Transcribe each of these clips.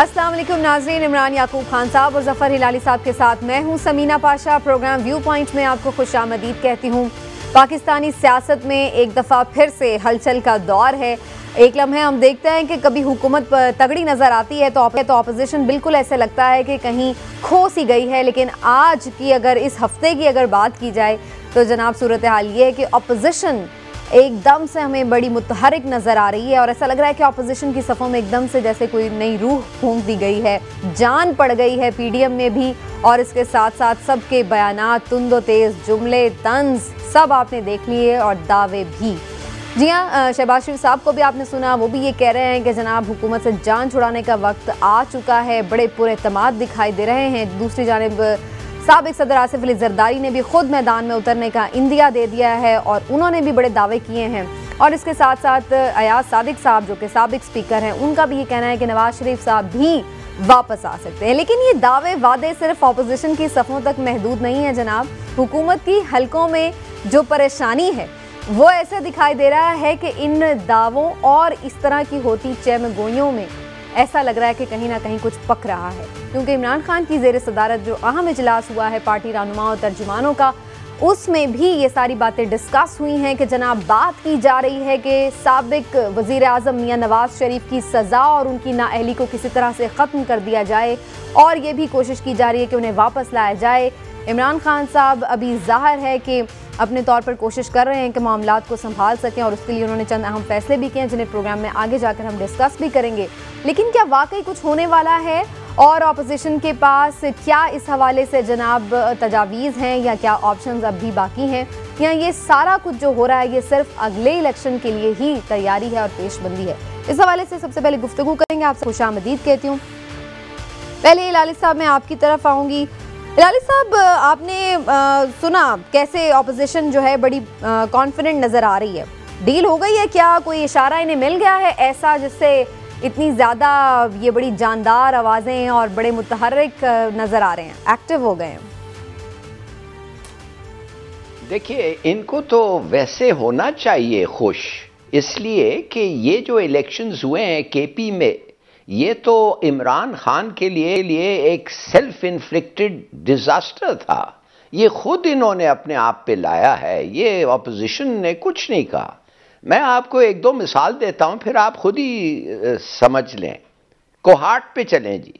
अस्सलाम वालेकुम नाज़रीन, इमरान याकूब खान साहब और जफ़र हिलाली साहब के साथ मैं हूं Samina Pasha. Programme view point में आपको खुशामदीद कहती हूं। पाकिस्तानी सियासत में एक दफ़ा फिर से हलचल का दौर है। एक लम्हे हम देखते हैं कि कभी हुकूमत तगड़ी नज़र आती है तो अपोजिशन बिल्कुल ऐसे लगता है कि कहीं खो सी गई है। लेकिन आज की अगर इस हफ्ते की अगर बात की जाए तो जनाब सूरत हाल ये है कि अपोजिशन एकदम से हमें बड़ी मुतहरिक नज़र आ रही है और ऐसा लग रहा है कि अपोजिशन की सफ़ों में एकदम से जैसे कोई नई रूह फूंक दी गई है, जान पड़ गई है पीडीएम में भी। और इसके साथ साथ सबके बयानात, तुंदो तेज़ जुमले, तंज सब आपने देख लिए और दावे भी। जी हाँ, शहबाज शरीफ साहब को भी आपने सुना, वो भी ये कह रहे हैं कि जनाब हुकूमत से जान छुड़ाने का वक्त आ चुका है। बड़े पुरएतमाद दिखाई दे रहे हैं। दूसरी जानिब साबिक सदर आसिफ अली जरदारी ने भी खुद मैदान में उतरने का इंदिया दे दिया है और उन्होंने भी बड़े दावे किए हैं। और इसके साथ साथ अयाज सादिक साहब जो कि साबिक स्पीकर हैं, उनका भी ये कहना है कि नवाज शरीफ साहब भी वापस आ सकते हैं। लेकिन ये दावे वादे सिर्फ अपोजिशन की सफ़ों तक महदूद नहीं है जनाब। हुकूमत की हलकों में जो परेशानी है वो ऐसे दिखाई दे रहा है कि इन दावों और इस तरह की होती चहमगोइयों में ऐसा लग रहा है कि कहीं ना कहीं कुछ पक रहा है। क्योंकि इमरान खान की ज़ेर सदारत जो अहम इजलास हुआ है पार्टी रहनुमाओं और तर्जुमानों का, उसमें भी ये सारी बातें डिस्कस हुई हैं कि जनाब बात की जा रही है कि साबिक वज़ीर आज़म मियां नवाज शरीफ की सज़ा और उनकी नाअहली को किसी तरह से ख़त्म कर दिया जाए और ये भी कोशिश की जा रही है कि उन्हें वापस लाया जाए। इमरान खान साहब अभी ज़ाहिर है कि अपने तौर पर कोशिश कर रहे हैं कि मामलात को संभाल सकें और उसके लिए उन्होंने चंद अहम फैसले भी किए हैं जिन्हें प्रोग्राम में आगे जाकर हम डिस्कस भी करेंगे। लेकिन क्या वाकई कुछ होने वाला है और अपोजिशन के पास क्या इस हवाले से जनाब तजावीज़ हैं या क्या ऑप्शंस अब भी बाकी हैं, या ये सारा कुछ जो हो रहा है ये सिर्फ अगले इलेक्शन के लिए ही तैयारी है और पेशबंदी है? इस हवाले से सबसे पहले गुफ्तगू करेंगे। आपसे खुशामदीद कहती हूँ। पहले हिलाली साहब मैं आपकी तरफ आऊँगी। हिलाली साहब, आपने सुना कैसे अपोजिशन जो है बड़ी कॉन्फिडेंट नज़र आ रही है। डील हो गई है क्या? कोई इशारा इन्हें मिल गया है ऐसा जिससे इतनी ज़्यादा ये बड़ी जानदार आवाज़ें और बड़े मुतहर्रिक नज़र आ रहे हैं, एक्टिव हो गए हैं? देखिए, इनको तो वैसे होना चाहिए खुश, इसलिए कि ये जो इलेक्शंस हुए हैं केपी में, ये तो इमरान खान के लिए एक सेल्फ इन्फ्लिक्टेड डिजास्टर था। ये खुद इन्होंने अपने आप पे लाया है, ये ऑपोजिशन ने कुछ नहीं कहा। मैं आपको एक दो मिसाल देता हूं, फिर आप खुद ही समझ लें। कोहाट पे चलें जी।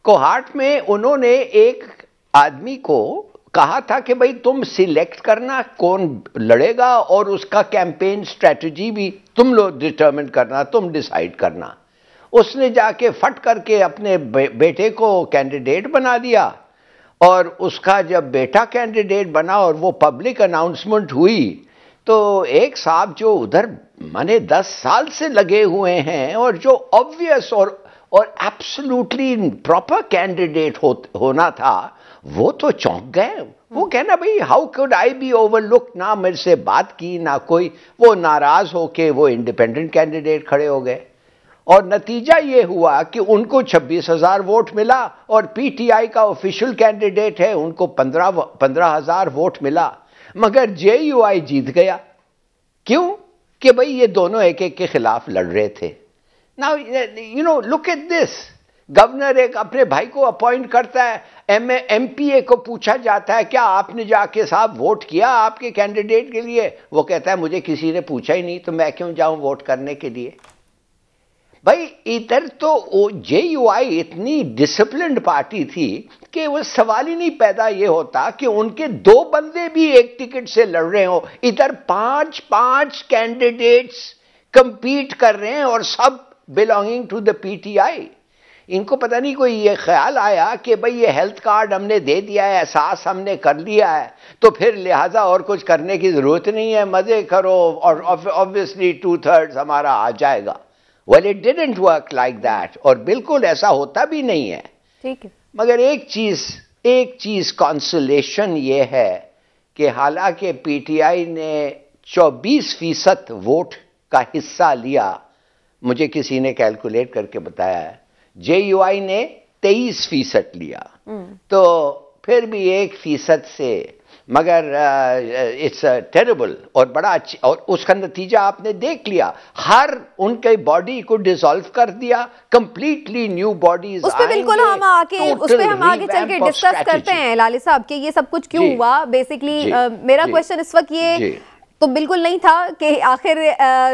कोहाट में उन्होंने एक आदमी को कहा था कि भाई तुम सिलेक्ट करना कौन लड़ेगा और उसका कैंपेन स्ट्रेटजी भी तुम लोग डिटरमिन करना, तुम डिसाइड करना। उसने जाके फट करके अपने बेटे को कैंडिडेट बना दिया और उसका जब बेटा कैंडिडेट बना और वो पब्लिक अनाउंसमेंट हुई तो एक साहब जो उधर माने 10 साल से लगे हुए हैं और जो ऑब्वियस और एब्सोल्युटली प्रॉपर कैंडिडेट होना था, वो तो चौंक गए। वो कहना भाई how could I be overlooked, ना मेरे से बात की ना कोई, वो नाराज होके वो इंडिपेंडेंट कैंडिडेट खड़े हो गए। और नतीजा ये हुआ कि उनको 26,000 वोट मिला और पीटीआई का ऑफिशियल कैंडिडेट है, उनको 15,000 वोट मिला, मगर जेयूआई जीत गया। क्यों? कि भाई ये दोनों एक एक के खिलाफ लड़ रहे थे। Now you know look at this. Governor एक अपने भाई को अपॉइंट करता है, एमपीए को पूछा जाता है क्या आपने जाके साहब वोट किया आपके कैंडिडेट के लिए? वो कहता है मुझे किसी ने पूछा ही नहीं तो मैं क्यों जाऊं वोट करने के लिए। भाई इधर तो जेयूआई इतनी डिसिप्लिन्ड पार्टी थी कि वो सवाल ही नहीं पैदा ये होता कि उनके 2 बंदे भी एक टिकट से लड़ रहे हो। इधर 5 कैंडिडेट्स कंपीट कर रहे हैं और सब बिलोंगिंग टू द पीटीआई। इनको पता नहीं कोई ये ख्याल आया कि भाई ये हेल्थ कार्ड हमने दे दिया है, एहसास हमने कर लिया है, तो फिर लिहाजा और कुछ करने की जरूरत नहीं है, मजे करो और ऑब्वियसली 2/3 हमारा आ जाएगा। Well, it didn't work like that, और बिल्कुल ऐसा होता भी नहीं है। ठीक है। मगर एक चीज कंसोलेशन ये है कि हालांकि पीटीआई ने 24% वोट का हिस्सा लिया, मुझे किसी ने कैलकुलेट करके बताया है, जेयूआई ने 23% लिया। तो फिर भी 1% से, मगर इट्स टेरेबल और बड़ा अच्छा, और उसका नतीजा आपने देख लिया, हर उनके बॉडी को डिसॉल्व कर दिया, कंप्लीटली न्यू बॉडीज। उस पे बिल्कुल हम आके उस पे हम आगे चल के डिस्कस करते हैं लाली साहब कि ये सब कुछ क्यों हुआ। बेसिकली मेरा क्वेश्चन इस वक्त ये तो बिल्कुल नहीं था कि आखिर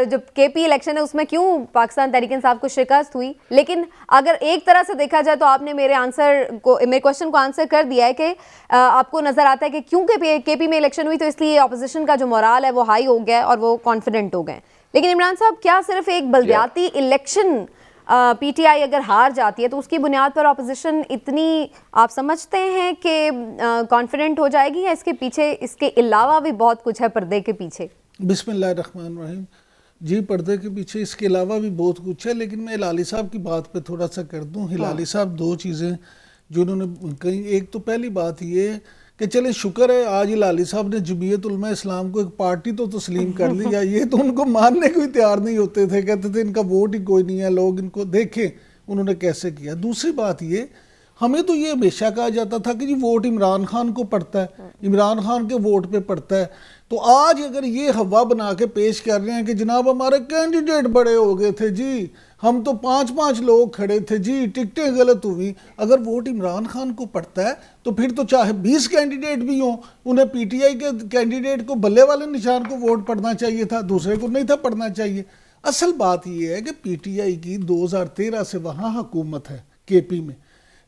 जो केपी इलेक्शन है उसमें क्यों पाकिस्तान तहरीक इंसाफ को शिकस्त हुई, लेकिन अगर एक तरह से देखा जाए तो आपने मेरे क्वेश्चन को आंसर कर दिया है कि आपको नजर आता है कि क्यों केपी में इलेक्शन हुई तो इसलिए अपोजिशन का जो मोराल है वो हाई हो गया और वो कॉन्फिडेंट हो गए। लेकिन इमरान साहब, क्या सिर्फ एक बल्दियाती इलेक्शन पीटीआई अगर हार जाती है तो उसकी बुनियाद पर अपोजिशन इतनी आप समझते हैं कि कॉन्फिडेंट हो जाएगी, या इसके पीछे इसके अलावा भी बहुत कुछ है पर्दे के पीछे? बिस्मिल्लाहिर्रहमानिर्रहीम। जी, पर्दे के पीछे इसके अलावा भी बहुत कुछ है, लेकिन मैं हिलाली साहब की बात पे थोड़ा सा कर दूं। हिलाली साहब दो चीज़ें जो उन्होंने कही, एक तो पहली बात ये कि चले शुक्र है आज हिलाली साहब ने जमीयत उलमा इस्लाम को एक पार्टी तो तस्लीम कर लिया। ये तो उनको मानने को ही तैयार नहीं होते थे, कहते थे इनका वोट ही कोई नहीं है, लोग इनको देखें उन्होंने कैसे किया। दूसरी बात ये, हमें तो ये हमेशा कहा जाता था कि जी वोट इमरान खान को पड़ता है, इमरान खान के वोट पे पड़ता है। तो आज अगर ये हवा बना के पेश कर रहे हैं कि जनाब हमारे कैंडिडेट बड़े हो गए थे जी, हम तो 5-5 लोग खड़े थे जी, टिकटें गलत हुई, अगर वोट इमरान खान को पड़ता है तो फिर तो चाहे 20 कैंडिडेट भी हों, उन्हें पीटीआई के कैंडिडेट को बल्ले वाले निशान को वोट पड़ना चाहिए था, दूसरे को नहीं था पड़ना चाहिए। असल बात यह है कि पीटीआई की 2013 से वहाँ हुकूमत है केपी में,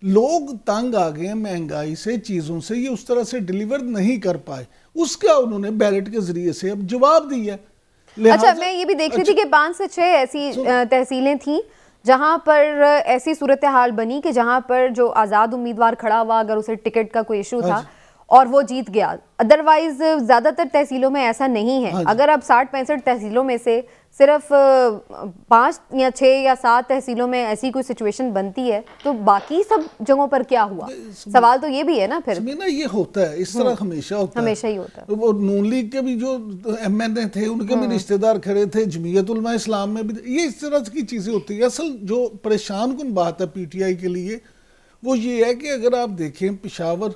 लोग तंग आ गए महंगाई से, चीज़ों से, ये उस तरह से डिलीवर नहीं कर पाए, उसका उन्होंने बैलेट के जरिए से अब जवाब दिया। अच्छा, मैं ये भी देख रही थी कि 5 से 6 ऐसी तहसीलें थी जहां पर ऐसी सूरत हाल बनी कि जहां पर जो आज़ाद उम्मीदवार खड़ा हुआ, अगर उसे टिकट का कोई इशू था और वो जीत गया, अदरवाइज ज्यादातर तहसीलों में ऐसा नहीं है। अगर अब 60-65 तहसीलों में से सिर्फ 5 या 6 या 7 तहसीलों में ऐसी कोई सिचुएशन बनती है तो बाकी सब जगहों पर क्या हुआ? सवाल तो ये भी है ना फिर ना, ये होता है इस तरह, हमेशा होता है, हमेशा ही होता है। वो नून लीग के भी जो एमएनए थे उनके भी रिश्तेदार खड़े थे, जमीयत उलमा इस्लाम में भी, ये इस तरह की चीजें होती है। असल जो परेशान कुन बात है पीटीआई के लिए वो ये है कि अगर आप देखें पेशावर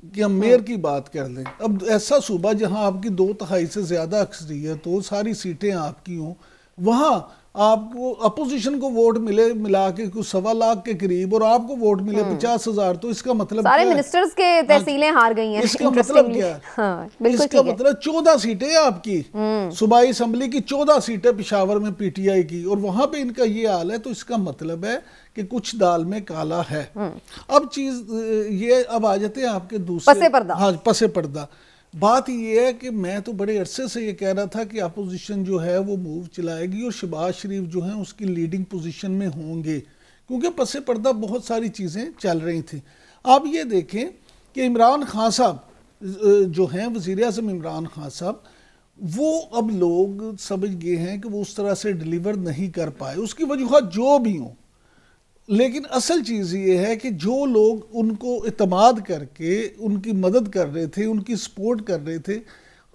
कि हम मेयर की बात कर लें, अब ऐसा सूबा जहां आपकी 2/3 से ज्यादा अक्सरियत हो, सारी सीटें आपकी हों, वहां आपको अपोजिशन को वोट मिले मिला के कुछ 1.25 लाख के करीब और आपको वोट मिले 50,000, तो इसका मतलब सारे मिनिस्टर्स के तहसीलें हार गई हैं। इसका मतलब क्या है? इसका मतलब 14 सीटें आपकी सूबाई असम्बली की, 14 सीटें पेशावर में पीटीआई की, और वहां पे इनका ये हाल है, तो इसका मतलब है कि कुछ दाल में काला है। अब चीज ये, अब आ जाते हैं आपके दूसरे पसे पर्दा। हाँ, पसे पर्दा। बात ये है कि मैं तो बड़े अरसे से ये कह रहा था कि अपोजिशन जो है वो मूव चलाएगी और शहबाज शरीफ जो है उसकी लीडिंग पोजीशन में होंगे, क्योंकि पसे पर्दा बहुत सारी चीज़ें चल रही थी। आप ये देखें कि इमरान खान साहब जो हैं, वज़ीर आज़म इमरान खान साहब, वो अब लोग समझ गए हैं कि वो उस तरह से डिलीवर नहीं कर पाए, उसकी वजूहत जो भी हों, लेकिन असल चीज़ ये है कि जो लोग उनको इत्मीद करके उनकी मदद कर रहे थे, उनकी सपोर्ट कर रहे थे,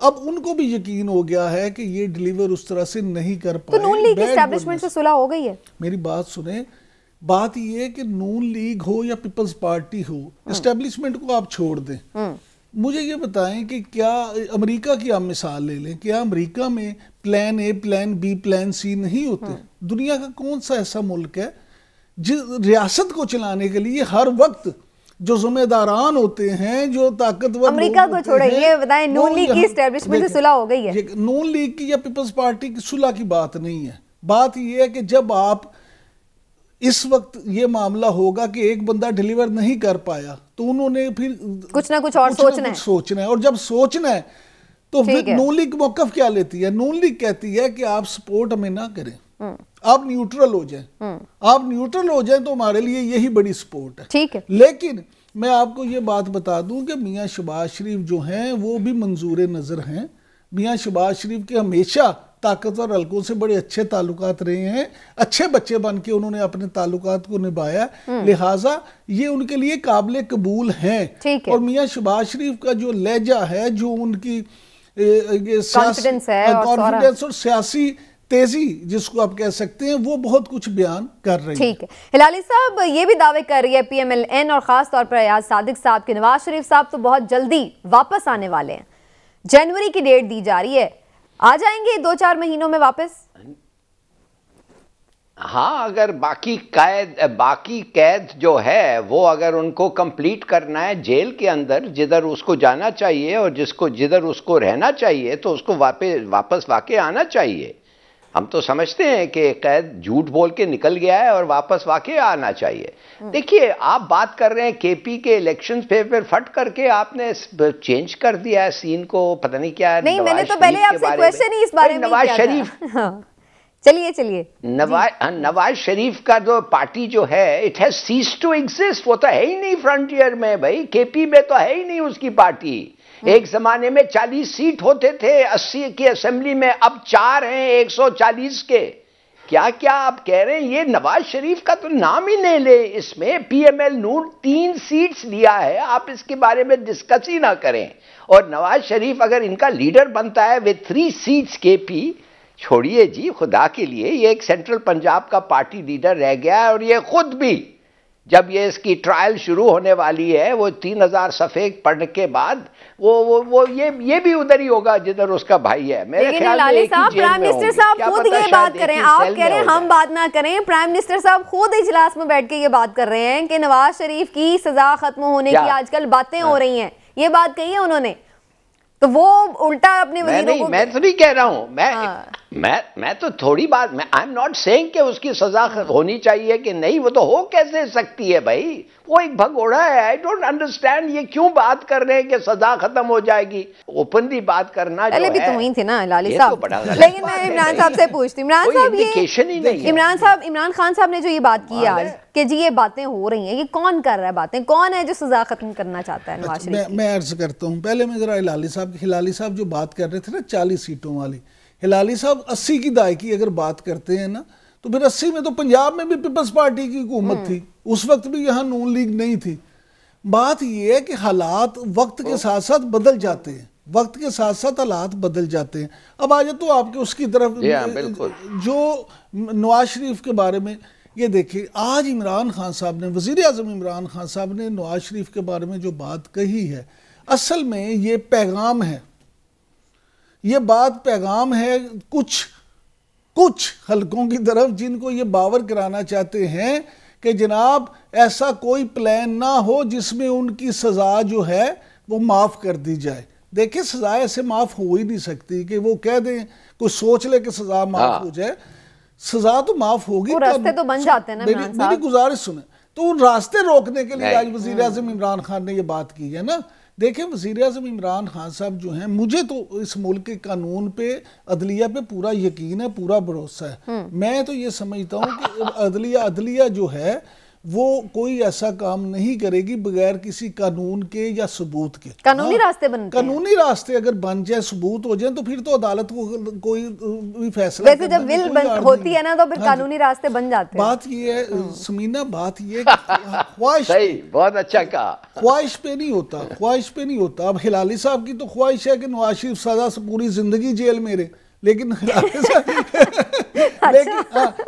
अब उनको भी यकीन हो गया है कि ये डिलीवर उस तरह से नहीं कर पाए। तो नून लीग की एस्टैब्लिशमेंट से सुलह हो गई है? मेरी बात सुने, बात ये है कि नून लीग हो या पीपल्स पार्टी हो, एस्टैब्लिशमेंट को आप छोड़ दें। मुझे ये बताएं कि क्या अमेरिका की आप मिसाल ले लें, क्या अमेरिका में plan A, plan B, plan C नहीं होते? दुनिया का कौन सा ऐसा मुल्क है जिस रियासत को चलाने के लिए हर वक्त जो जिम्मेदारान होते हैं, जो ताकतवर, अमेरिका को छोड़े, ये बताएं नून लीग की एस्टैब्लिशमेंट से सुलह हो गई है? नून लीग की या पीपल्स पार्टी की सुलह की बात नहीं है। बात ये है कि जब आप इस वक्त ये मामला होगा कि एक बंदा डिलीवर नहीं कर पाया, तो उन्होंने फिर कुछ ना कुछ और सोचना है, और जब सोचना है तो फिर नून लीग मौकफ क्या लेती है? नून लीग कहती है कि आप सपोर्ट हमें ना करें, आप न्यूट्रल हो जाएं, आप न्यूट्रल हो जाएं तो हमारे लिए यही बड़ी सपोर्ट है। ठीक है, लेकिन मैं आपको ये बात बता दूं कि मियां शहबाज शरीफ जो हैं वो भी मंजूर नज़र हैं। मियां शहबाज शरीफ के हमेशा ताकतवर हल्कों से बड़े अच्छे ताल्लुकात रहे हैं, अच्छे बच्चे बन के उन्होंने अपने ताल्लुकात को निभाया, लिहाजा ये उनके लिए काबिल कबूल हैं। और मियां शहबाज शरीफ का जो लहजा है, जो उनकी कॉन्फिडेंस और सियासी तेजी जिसको आप कह सकते हैं वो बहुत कुछ बयान कर रही है। ठीक है, हिलाली साहब ये भी दावे कर रही है PMLN और खास तौर पर अयाज सादिक साहब के नवाज शरीफ साहब तो बहुत जल्दी वापस आने वाले हैं, जनवरी की डेट दी जा रही है, आ जाएंगे 2-4 महीनों में वापस? हाँ, अगर बाकी कैद जो है वो अगर उनको कंप्लीट करना है जेल के अंदर जिधर उसको जाना चाहिए और जिधर उसको रहना चाहिए तो उसको वापस वाकई आना चाहिए। हम तो समझते हैं कि कैद झूठ बोल के निकल गया है और वापस वाकई आना चाहिए। देखिए, आप बात कर रहे हैं केपी के इलेक्शंस पे, फिर फट करके आपने चेंज कर दिया है सीन को, पता नहीं क्या। नहीं, मैंने तो पहले आपसे क्वेश्चन ही इस बारे में नवाज शरीफ, चलिए नवाज शरीफ का जो पार्टी जो है it has ceased to exist, वो तो है ही नहीं फ्रंटियर में भाई, केपी में तो है ही नहीं उसकी पार्टी। एक जमाने में 40 सीट होते थे 80 की असेंबली में, अब 4 हैं 140 के। क्या क्या आप कह रहे हैं, ये नवाज शरीफ का तो नाम ही नहीं ले इसमें। PML नून 3 सीट्स लिया है, आप इसके बारे में डिस्कस ही ना करें। और नवाज शरीफ अगर इनका लीडर बनता है विद 3 सीट्स केपी, छोड़िए जी खुदा के लिए, ये एक सेंट्रल पंजाब का पार्टी लीडर रह गया है। और ये खुद भी जब ये इसकी ट्रायल शुरू होने वाली है, वो 3000 सफ़े पढ़ने के बाद वो ये भी उधर ही होगा जिधर उसका भाई है। मेरे ख्याल में एक ही जेल में प्राइम मिनिस्टर साहब खुद ये बात करें, आप कह रहे हैं हम बात ना करें, प्राइम मिनिस्टर साहब खुद इजलास में बैठ के ये बात कर रहे हैं कि नवाज शरीफ की सजा खत्म होने की आजकल बातें हो रही हैं, ये बात कही है उन्होंने। तो वो उल्टा अपने वजीरों को, मैं तो नहीं कह रहा हूं, मैं तो थोड़ी बात, आई एम नॉट सेइंग कि उसकी सजा होनी चाहिए कि नहीं, वो तो हो कैसे सकती है भाई, वो एक भगोड़ा है। आई डोंट अंडरस्टैंड ये क्यों बात कर रहे हैं कि सजा खत्म हो जाएगी। ओपनली बात करना जो है, भी तो हुई थी ना लाली साहब। लेकिन मैं इमरान साहब से पूछती हूँ, इमरान साहब ये इमरान खान साहब ने जो ये बात की आज कि जी ये बातें हो रही हैं, ये कौन कर रहा है बातें, कौन है जो सजा खत्म करना चाहता है नवाज शरीफ? मैं अर्ज करता हूँ, पहले मैं जरा हिलाली साहब जो बात कर रहे थे ना 40 सीटों वाली, हिलाली साहब 80 की दहाई की अगर बात करते हैं ना, तो फिर 80 में तो पंजाब में भी पीपल्स पार्टी की हुकूमत थी, उस वक्त भी यहाँ नून लीग नहीं थी। बात यह है कि हालात वक्त के साथ साथ बदल जाते हैं, वक्त के साथ साथ हालात बदल जाते हैं। अब आ जाए तो आपके उसकी तरफ जो नवाज शरीफ के बारे में ये देखिए, आज इमरान खान साहब ने, वज़ीर आज़म इमरान खान साहब ने नवाज शरीफ के बारे में जो बात कही है, असल में ये पैगाम है, ये बात पैगाम है कुछ हलकों की तरफ जिनको ये बावर कराना चाहते हैं कि जनाब ऐसा कोई प्लान ना हो जिसमें उनकी सज़ा जो है वो माफ़ कर दी जाए। देखिए, सज़ा ऐसे माफ़ हो ही नहीं सकती कि वो कह दें, कोई सोच ले कि सज़ा माफ़ हो जाए। सज़ा तो माफ़ होगी, रास्ते तो बन जाते हैं ना। मेरी गुजारिश सुने, तो उन रास्ते रोकने के लिए आज वज़ीर आज़म इमरान खान ने ये बात की है ना। देखिए, वज़ीर आज़म इमरान खान साहब जो हैं, मुझे तो इस मुल्क के कानून पे, अदलिया पे पूरा यकीन है, पूरा भरोसा है। मैं तो ये समझता हूँ कि अदलिया जो है वो कोई ऐसा काम नहीं करेगी बगैर किसी कानून के या सबूत के। कानूनी रास्ते बनते हैं। कानूनी रास्ते अगर बन जाए, सबूत हो जाए, तो फिर तो अदालत को कोई भी फैसला, वैसे जब विल होती है ना तो फिर कानूनी रास्ते बन जाते हैं। बात ये है समीना, बात ये ख्वाहिश, बहुत अच्छा कहा, ख्वाहिश पे नहीं होता। अब हिलाली साहब की तो ख्वाहिश है कि नवाज शरीफ सजा से पूरी जिंदगी जेल में रहे, लेकिन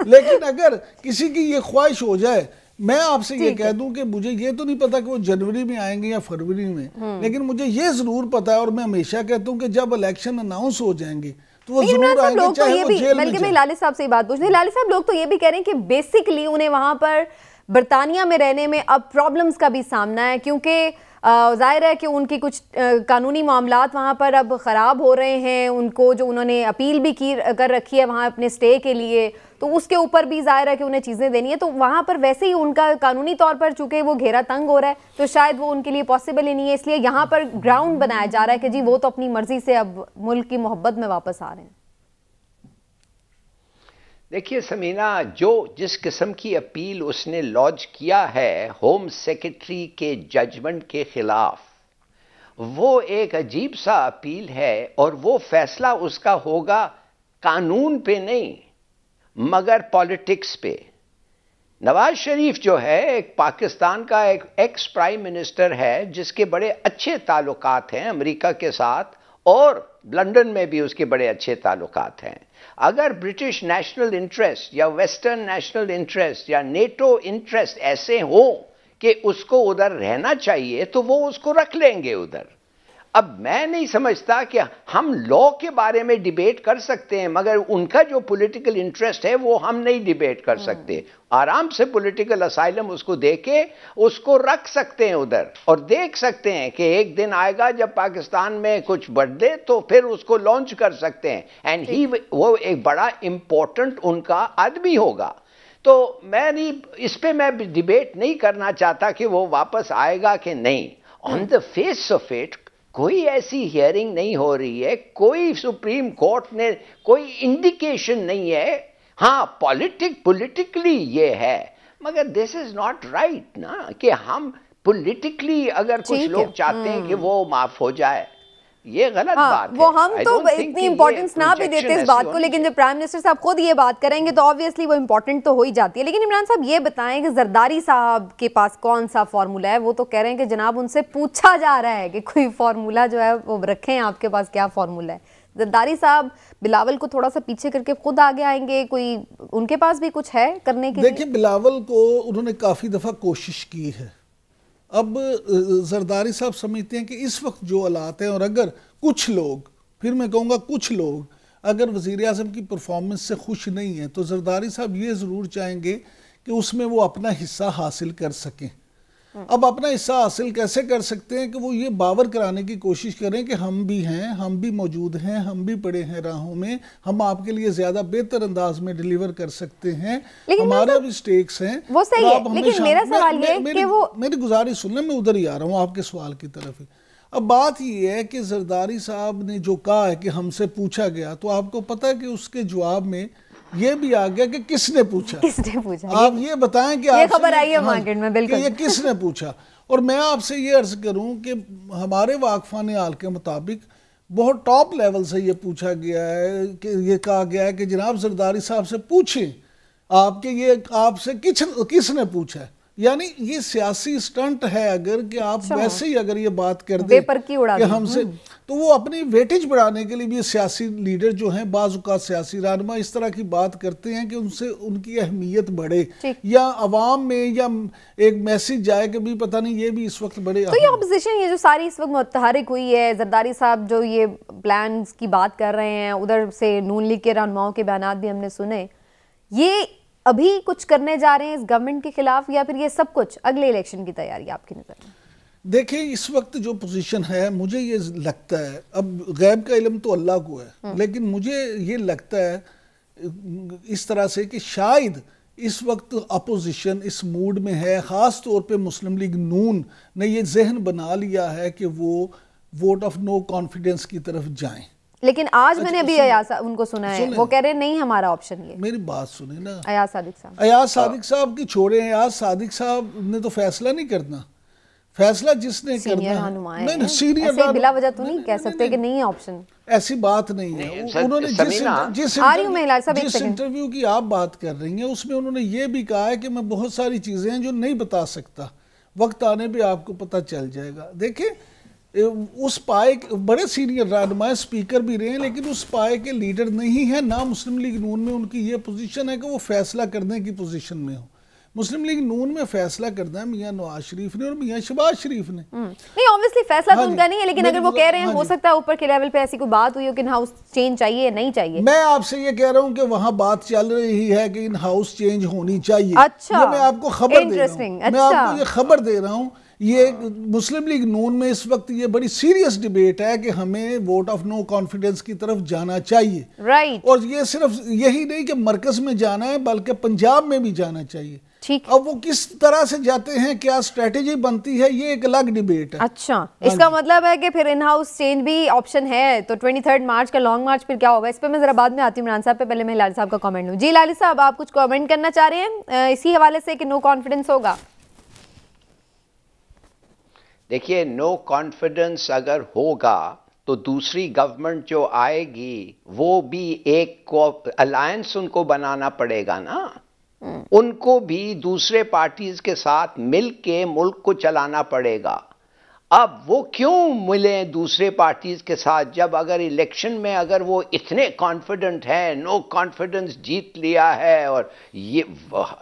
लेकिन अगर किसी की ये ख्वाहिश हो जाए, मैं आपसे ये कह दूं कि मुझे ये तो नहीं पता कि वो जनवरी में आएंगे या फरवरी में, लेकिन मुझे ये जरूर पता है, और मैं हमेशा कहता हूं कि जब इलेक्शन अनाउंस हो जाएंगे तो वो जरूर आएंगे, चाहे वो जेल में जाए। मैं लाली साहब से बात पूछनी, लाली साहब लोग तो ये भी कह रहे हैं कि बेसिकली उन्हें वहां पर बरतानिया में रहने में अब प्रॉब्लम्स का भी सामना है, क्योंकि जाहिर है कि उनकी कुछ कानूनी मामलात वहाँ पर अब ख़राब हो रहे हैं। उनको जो उन्होंने अपील भी कर रखी है वहाँ अपने स्टे के लिए, तो उसके ऊपर भी जाहिर है कि उन्हें चीज़ें देनी है। तो वहाँ पर वैसे ही उनका कानूनी तौर पर चूँकि वो घेरा तंग हो रहा है, तो शायद वो उनके लिए पॉसिबल ही नहीं है। इसलिए यहाँ पर ग्राउंड बनाया जा रहा है कि जी वो तो अपनी मर्जी से अब मुल्क की मोहब्बत में वापस आ रहे हैं। देखिए समीना, जिस किस्म की अपील उसने लॉन्च किया है होम सेक्रेटरी के जजमेंट के खिलाफ, वो एक अजीब सा अपील है, और वो फैसला उसका होगा कानून पे नहीं मगर पॉलिटिक्स पे। नवाज शरीफ जो है एक पाकिस्तान का एक एक्स प्राइम मिनिस्टर है जिसके बड़े अच्छे ताल्लुकात हैं अमेरिका के साथ, और लंदन में भी उसके बड़े अच्छे ताल्लुकात हैं। अगर ब्रिटिश नेशनल इंटरेस्ट या वेस्टर्न नेशनल इंटरेस्ट या नेटो इंटरेस्ट ऐसे हो कि उसको उधर रहना चाहिए तो वो उसको रख लेंगे उधर। अब मैं नहीं समझता कि हम लॉ के बारे में डिबेट कर सकते हैं, मगर उनका जो पॉलिटिकल इंटरेस्ट है वो हम नहीं डिबेट कर सकते। आराम से पॉलिटिकल असाइलम उसको देके उसको रख सकते हैं उधर, और देख सकते हैं कि एक दिन आएगा जब पाकिस्तान में कुछ बढ़े तो फिर उसको लॉन्च कर सकते हैं। एंड ही वो एक बड़ा इंपॉर्टेंट उनका आदमी होगा। तो मैं नहीं, इस पे मैं डिबेट नहीं करना चाहता कि वो वापस आएगा कि नहीं। On the face of it कोई ऐसी हियरिंग नहीं हो रही है, कोई सुप्रीम कोर्ट ने कोई इंडिकेशन नहीं है। हाँ, पॉलिटिकली ये है, मगर दिस इज नॉट राइट ना कि हम पॉलिटिकली अगर कुछ लोग चाहते हैं कि वो माफ हो जाए, ये गलत बात है। वो हम तो इतनी इंपॉर्टेंस ना भी देते इस बात को, लेकिन जब प्राइम मिनिस्टर साहब खुद ये बात करेंगे तो ऑब्वियसली वो इंपॉर्टेंट तो हो ही जाती है। लेकिन इमरान साहब ये बताएं कि जरदारी साहब के पास कौन सा फॉर्मूला है? वो तो कह रहे हैं कि जनाब उनसे पूछा जा रहा है कि कोई फॉर्मूला जो है वो रखें, आपके पास क्या फॉर्मूला है? जरदारी साहब बिलावल को थोड़ा सा पीछे करके खुद आगे आएंगे, कोई उनके पास भी कुछ है करने के लिए? देखिए, बिलावल को उन्होंने काफी दफा कोशिश की है। अब जरदारी साहब समझते हैं कि इस वक्त जो हालात हैं, और अगर कुछ लोग, फिर मैं कहूँगा कुछ लोग, अगर वज़ीर आज़म की परफॉर्मेंस से खुश नहीं है तो जरदारी साहब ये ज़रूर चाहेंगे कि उसमें वो अपना हिस्सा हासिल कर सकें। अब अपना हिस्सा हासिल कैसे कर सकते हैं कि वो ये बावर कराने की कोशिश करें कि हम भी हैं, हम भी मौजूद हैं, हम भी पड़े हैं राहों में, हम आपके लिए ज़्यादा बेहतर अंदाज में डिलीवर कर सकते हैं, हमारे भी स्टेक्स हैं। वो सही है, लेकिन मेरा सवाल ये है कि वो मेरी गुजारिश सुनना, मैं उधर ही आ रहा हूँ आपके सवाल की तरफ ही। अब बात ये है कि जरदारी साहब ने जो कहा है कि हमसे पूछा गया, तो आपको पता है कि उसके जवाब में ये भी आ गया कि किसने पूछा। आप ये बताएं कि ये खबर आई है मार्केट में, बिल्कुल, ये किसने पूछा। और मैं आपसे ये अर्ज करूं कि हमारे वाकफान हाल के मुताबिक बहुत टॉप लेवल से ये पूछा गया है कि ये कहा गया है कि जनाब जरदारी साहब से पूछें आपके ये आपसे किसने पूछा है। यानी ये सियासी स्टंट है, अगर कि आप वैसे ही अगर ये बात कर दें कि हमसे, तो वो अपनी वेटेज बढ़ाने के लिए भी सियासी लीडर जो हैं, बाज़-औक़ात सियासी रहनुमा इस तरह की बात करते हैं कि उनसे उनकी अहमियत बढ़े या अवाम में या एक मैसेज जाए कि भी पता नहीं ये भी इस वक्त बड़े। तो ये ऑपोजिशन ये जो सारी इस वक्त मुतहरिक हुई है, जरदारी साहब जो ये प्लान्स की बात कर रहे हैं, उधर से नून लीग के रहनुमाओं के बयान भी हमने सुने, ये अभी कुछ करने जा रहे हैं इस गवर्नमेंट के खिलाफ, या फिर ये सब कुछ अगले इलेक्शन की तैयारी आपकी नजर में? देखिए, इस वक्त जो पोजीशन है, मुझे ये लगता है, अब गैब का इल्म तो अल्लाह को है, लेकिन मुझे ये लगता है इस तरह से कि शायद इस वक्त अपोजिशन इस मूड में है, ख़ास तौर पे मुस्लिम लीग नून ने ये जहन बना लिया है कि वो वोट ऑफ नो कॉन्फिडेंस की तरफ जाएं। लेकिन आज मैंने अभी अयाज उनको सुना है, वो कह रहे हैं नहीं हमारा ऑप्शन ये। मेरी बात सुने ना, अयाज सादिक साहब, अयाज सादिक साहब की छोड़े, अयाज सादिक साहब ने तो फैसला नहीं करना, फैसला जिसने करना है, सीनियर बिला वजह तो नहीं कह सकते कि नहीं है ऑप्शन, ऐसी बात नहीं है। उन्होंने जिस इंटरव्यू की आप बात कर रही हैं उसमें उन्होंने ये भी कहा है कि मैं बहुत सारी चीजें हैं जो नहीं बता सकता, वक्त आने पे आपको पता चल जाएगा। देखिए, उस पाए बड़े सीनियर रहनुमा स्पीकर भी रहे हैं, लेकिन उस पाए के लीडर नहीं है ना मुस्लिम लीग नून में उनकी ये पोजीशन है कि वो फैसला करने की पोजीशन में हो। मुस्लिम लीग नून में फैसला करना है मियां नवाज शरीफ ने और मियां शहबाज शरीफ ने। नहीं, ऑब्वियसली फैसला तो उनका नहीं है, लेकिन अगर वो कह रहे हैं हो सकता है ऊपर के लेवल पे ऐसी कोई बात हुई हो कि इन हाउस चेंज चाहिए, नहीं चाहिए। मैं आपसे ये कह रहा हूँ कि वहाँ बात चल रही है कि इन हाउस चेंज होनी चाहिए। अच्छा, मैं आपको खबर दे रहा हूँ, मैं आपको ये खबर दे रहा हूँ। ये मुस्लिम लीग नून में इस वक्त ये बड़ी सीरियस डिबेट है कि हमें वोट ऑफ नो कॉन्फिडेंस की तरफ जाना चाहिए, राइट। और ये सिर्फ यही नहीं कि मरकज में जाना है बल्कि पंजाब में भी जाना चाहिए। ठीक, अब वो किस तरह से जाते हैं, क्या स्ट्रेटेजी बनती है, ये एक अलग डिबेट है। अच्छा, इसका मतलब है कि फिर इन हाउस चेंज भी ऑप्शन है। तो 23 मार्च का लॉन्ग मार्च फिर क्या होगा, इस पर मैं जरा बाद में आती हूँ इमरान साहब पे, पहले मैं लाली साहब का कमेंट लूँ। जी लाली साहब, आप कुछ कमेंट करना चाह रहे हैं इसी हवाले से कि नो कॉन्फिडेंस होगा? देखिए, नो कॉन्फिडेंस अगर होगा तो दूसरी गवर्नमेंट जो आएगी वो भी एक अलायंस उनको बनाना पड़ेगा ना, उनको भी दूसरे पार्टीज के साथ मिलके मुल्क को चलाना पड़ेगा। अब वो क्यों मिले दूसरे पार्टीज के साथ, जब अगर इलेक्शन में अगर वो इतने कॉन्फिडेंट हैं, नो कॉन्फिडेंस जीत लिया है और ये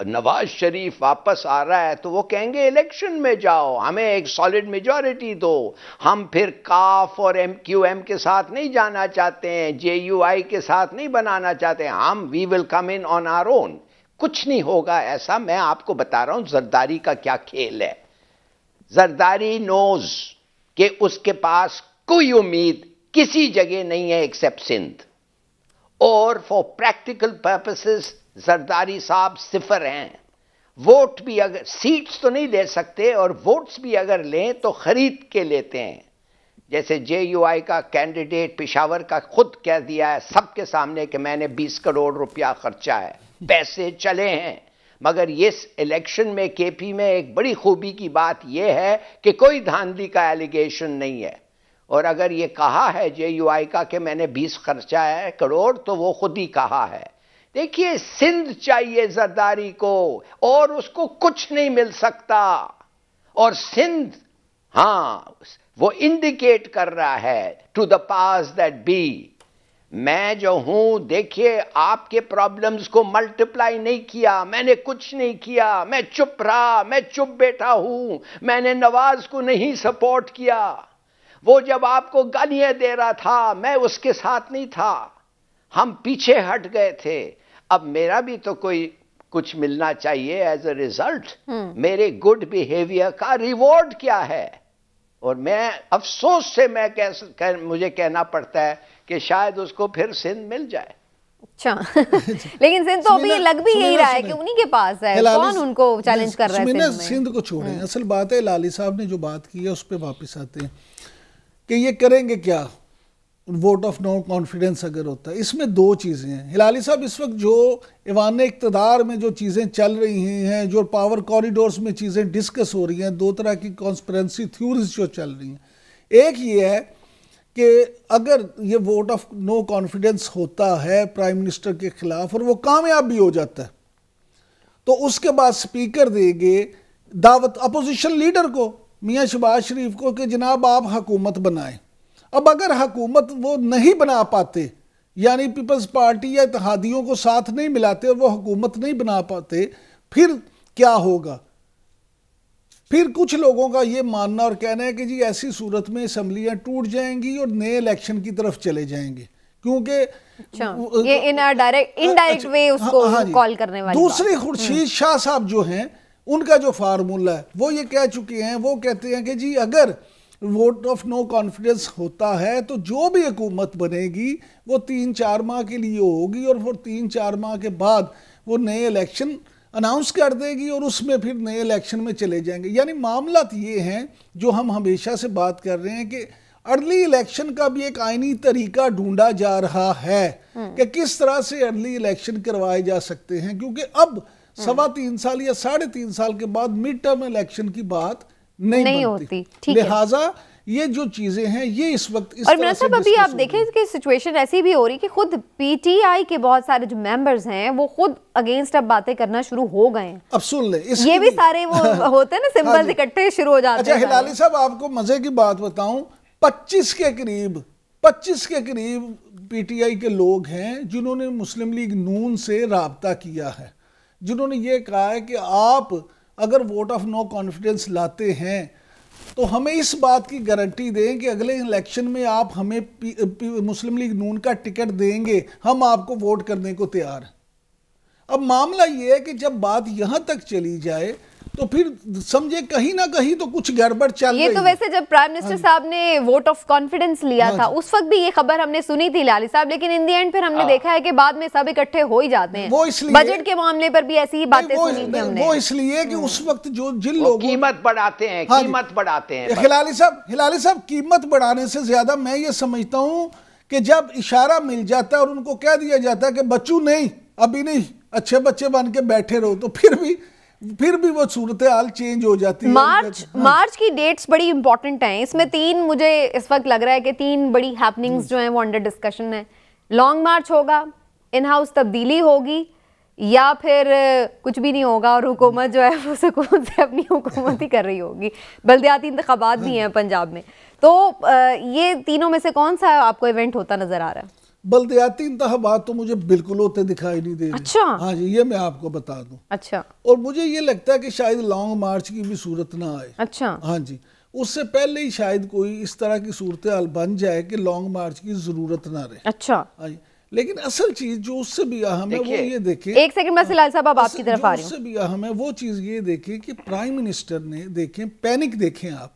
नवाज शरीफ वापस आ रहा है, तो वो कहेंगे इलेक्शन में जाओ, हमें एक सॉलिड मेजॉरिटी दो, हम फिर काफ और MQM के साथ नहीं जाना चाहते हैं, JUI के साथ नहीं बनाना चाहते हैं, हम we will come in on our own. कुछ नहीं होगा ऐसा, मैं आपको बता रहा हूं जरदारी का क्या खेल है। जरदारी नोज कि उसके पास कोई उम्मीद किसी जगह नहीं है एक्सेप्ट सिंध, और फॉर प्रैक्टिकल पर्पसेस जरदारी साहब सिफर हैं। वोट भी अगर, सीट्स तो नहीं ले सकते, और वोट्स भी अगर लें तो खरीद के लेते हैं। जैसे JUI का कैंडिडेट पिशावर का खुद कह दिया है सबके सामने कि मैंने 20 करोड़ रुपया खर्चा है, पैसे चले हैं। मगर ये इलेक्शन में KP में एक बड़ी खूबी की बात यह है कि कोई धांधली का एलिगेशन नहीं है, और अगर ये कहा है JUI का कि मैंने 20 खर्चा है करोड़, तो वो खुद ही कहा है। देखिए, सिंध चाहिए जरदारी को, और उसको कुछ नहीं मिल सकता। और सिंध, हाँ, वो इंडिकेट कर रहा है to the powers that be, मैं जो हूं, देखिए आपके प्रॉब्लम्स को मल्टीप्लाई नहीं किया, मैंने कुछ नहीं किया, मैं चुप रहा, मैं चुप बैठा हूं, मैंने नवाज को नहीं सपोर्ट किया। वो जब आपको गालियां दे रहा था, मैं उसके साथ नहीं था, हम पीछे हट गए थे। अब मेरा भी तो कोई कुछ मिलना चाहिए एज अ रिजल्ट। मेरे गुड बिहेवियर का रिवॉर्ड क्या है? और मैं अफसोस से मुझे कहना पड़ता है कि शायद उसको फिर सिंध मिल जाए। अच्छा लेकिन सिंध तो अभी लग भी यही रहा है कि उन्हीं के पास है, कौन उनको चैलेंज कर रहा है? सिंध को छोड़ें, असल बात है लाली साहब ने जो बात की है उस पर वापस आते हैं कि ये करेंगे क्या वोट ऑफ नो कॉन्फिडेंस अगर होता है। इसमें दो चीज़ें हैं हिलाली साहब, इस वक्त जो ईवान इक़्तिदार में जो चीज़ें चल रही हैं, जो पावर कॉरिडोर्स में चीज़ें डिस्कस हो रही हैं, दो तरह की कॉन्स्पिरेंसी थ्योरीज जो चल रही हैं। एक ये है कि अगर ये वोट ऑफ नो कॉन्फिडेंस होता है प्राइम मिनिस्टर के खिलाफ और वो कामयाब भी हो जाता है, तो उसके बाद स्पीकर देंगे दावत अपोजिशन लीडर को, मियाँ शहबाज शरीफ को, कि जनाब आप हुकूमत बनाएं। अब अगर हुकूमत वो नहीं बना पाते, यानी पीपल्स पार्टी या इत्तेहादियों को साथ नहीं मिलाते और वो हुकूमत नहीं बना पाते, फिर क्या होगा? फिर कुछ लोगों का ये मानना और कहना है कि जी ऐसी सूरत में असम्बलियाँ टूट जाएंगी और नए इलेक्शन की तरफ चले जाएंगे, क्योंकि ये इनडायरेक्ट वे उसको कॉल करने वाली। दूसरी खुर्शीद शाह साहब जो हैं, उनका जो फार्मूला है वो ये कह चुके हैं, वो कहते हैं कि जी अगर वोट ऑफ नो कॉन्फिडेंस होता है तो जो भी हुकूमत बनेगी वो 3-4 माह के लिए होगी, और फिर 3-4 माह के बाद वो नए इलेक्शन अनाउंस कर देगी और उसमें फिर नए इलेक्शन में चले जाएंगे। यानी मामला ये हैं जो हम हमेशा से बात कर रहे हैं कि अर्ली इलेक्शन का भी एक आईनी तरीका ढूंढा जा रहा है कि किस तरह से अर्ली इलेक्शन करवाए जा सकते हैं, क्योंकि अब 3.25 साल या 3.5 साल के बाद मिड टर्म इलेक्शन की बात नहीं होती। लिहाजा ये जो चीजें हैं ये इस वक्त इस और मियां साहब अभी आप देखें कि सिचुएशन ऐसी भी हो रही कि खुद PTI के बहुत सारे जो मेंबर्स हैं वो खुद अगेंस्ट अब बातें करना शुरू हो गए हैं। अब सुन ले, ये भी सारे वो होते हैं ना सिंबल्स इकट्ठे शुरू हो जाते हैं। अच्छा हिलाली साहब, आपको मजे की बात बताऊं, 25 के करीब PTI के लोग हैं जिन्होंने मुस्लिम लीग नून से राब्ता किया है, जिन्होंने ये कहा है कि आप अगर वोट ऑफ नो कॉन्फिडेंस लाते हैं तो हमें इस बात की गारंटी दें कि अगले इलेक्शन में आप हमें मुस्लिम लीग नून का टिकट देंगे, हम आपको वोट करने को तैयार हैं। अब मामला ये है कि जब बात यहां तक चली जाए तो फिर समझे कहीं ना कहीं तो कुछ गड़बड़ चल रही है। ये तो वैसे जब प्राइम मिनिस्टर साहब ने वोट ऑफ कॉन्फिडेंस लिया था उस वक्त भी ये खबर हमने सुनी थी लाली साहब, लेकिन इन दी एंड फिर हमने देखा है कि बाद में सब इकट्ठे हो ही जाते हैं। वो इसलिए बजट के मामले पर भी ऐसी ही बातें सुनी थी हमने। वो इसलिए कि उस वक्त जो जिन लोगों कीमत बढ़ाते हैं हिलाली साहब कीमत बढ़ाने से ज्यादा मैं ये समझता हूँ कि जब इशारा मिल जाता है और उनको कह दिया जाता है कि बच्चू नहीं, अभी नहीं, अच्छे बच्चे बन के बैठे रहो, तो फिर भी वो सूरत हाल चेंज हो जाती है। मार्च की डेट्स बड़ी इंपॉर्टेंट हैं। इसमें 3 मुझे इस वक्त लग रहा है कि 3 बड़ी हैपनिंग्स जो हैं वो अंडर डिस्कशन है। लॉन्ग मार्च होगा, इन हाउस तब्दीली होगी, या फिर कुछ भी नहीं होगा और हुकूमत जो है वो सुकून से अपनी हुकूमत ही कर रही होगी। बल्दियाती इंतखाबात भी हैं पंजाब में, तो ये तीनों में से कौन सा आपको इवेंट होता नजर आ रहा है? बल्दियाती इंतखाबात तो मुझे बिल्कुल होते दिखाई नहीं दे रहे। अच्छा, हाँ जी, ये मैं आपको बता दूं। अच्छा, और मुझे ये लगता है कि शायद लॉन्ग मार्च की भी सूरत ना आए। अच्छा, हाँ जी, उससे पहले ही शायद कोई इस तरह की सूरत हाल बन जाए कि लॉन्ग मार्च की जरूरत ना रहे। अच्छा, हाँ जी, लेकिन असल चीज जो उससे भी अहम है वो ये देखें, एक सेकंड बस लाल साहब, अब आपकी तरफ आ रही हूँ। उससे भी अहम है वो चीज ये देखें कि प्राइम मिनिस्टर ने, देखें पैनिक देखें आप,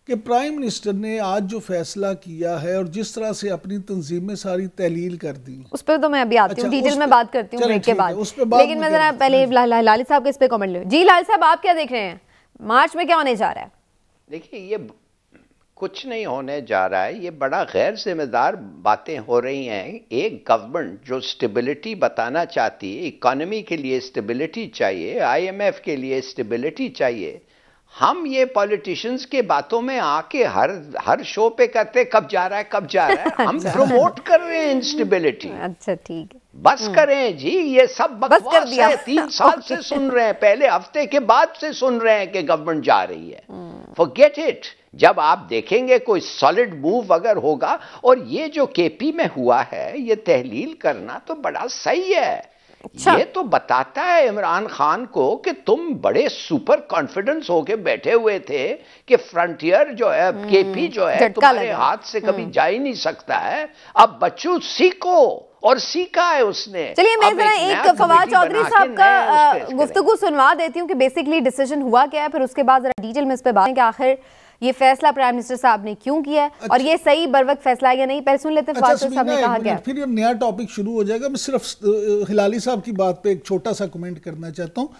कि प्राइम मिनिस्टर ने आज जो फैसला किया है और जिस तरह से अपनी तंजीमें सारी तहलील कर दी, उस पर तो मैं अभी आती हूँ, डिटेल में बात करती हूँ ब्रेक के बाद, लेकिन मैं जरा पहले लाली साहब के इस पे कमेंट लूँ। जी लाल साहब, आप क्या देख रहे हैं, मार्च में क्या होने जा रहा है? देखिए, ये कुछ नहीं होने जा रहा है, ये बड़ा गैर जिम्मेदार बातें हो रही हैं। एक गवर्नमेंट जो स्टेबिलिटी बताना चाहती है, इकोनॉमी के लिए स्टेबिलिटी चाहिए, IMF के लिए स्टेबिलिटी चाहिए, हम ये पॉलिटिशियंस के बातों में आके हर शो पे कहते कब जा रहा है, कब जा रहा है। हम प्रमोट कर रहे हैं इंस्टेबिलिटी। अच्छा, ठीक है, बस करें जी, ये सब बकवास है। 3 साल से सुन रहे हैं, पहले हफ्ते के बाद से सुन रहे हैं कि गवर्नमेंट जा रही है। Forget it. जब आप देखेंगे कोई सॉलिड मूव अगर होगा, और ये जो केपी में हुआ है, ये तहलील करना तो बड़ा सही है। अच्छा। ये तो बताता है इमरान खान को कि तुम बड़े सुपर कॉन्फिडेंस होके बैठे हुए थे कि फ्रंटियर जो है, केपी जो है, तुम्हारे हाथ से कभी जा ही नहीं सकता है। अब बच्चों सीखो, और सीखा है उसने। चलिए मैं जरा एक फवाद चौधरी साहब का गुफ्तगू सुनवा देती हूँ कि बेसिकली डिसीजन हुआ क्या है, फिर उसके बाद जरा डिटेल में इस पे बात करें कि आखिर ये फैसला प्राइम मिनिस्टर साहब ने क्यों किया है। अच्छा। और ये सही बरवक्त फैसला है या नहीं, पहले सुन लेते हैं फवाद साहब ने कहा क्या। फिर ये नया टॉपिक शुरू हो जाएगा। मैं सिर्फ हिलाली साहब की बात पे एक छोटा सा कमेंट करना चाहता हूँ।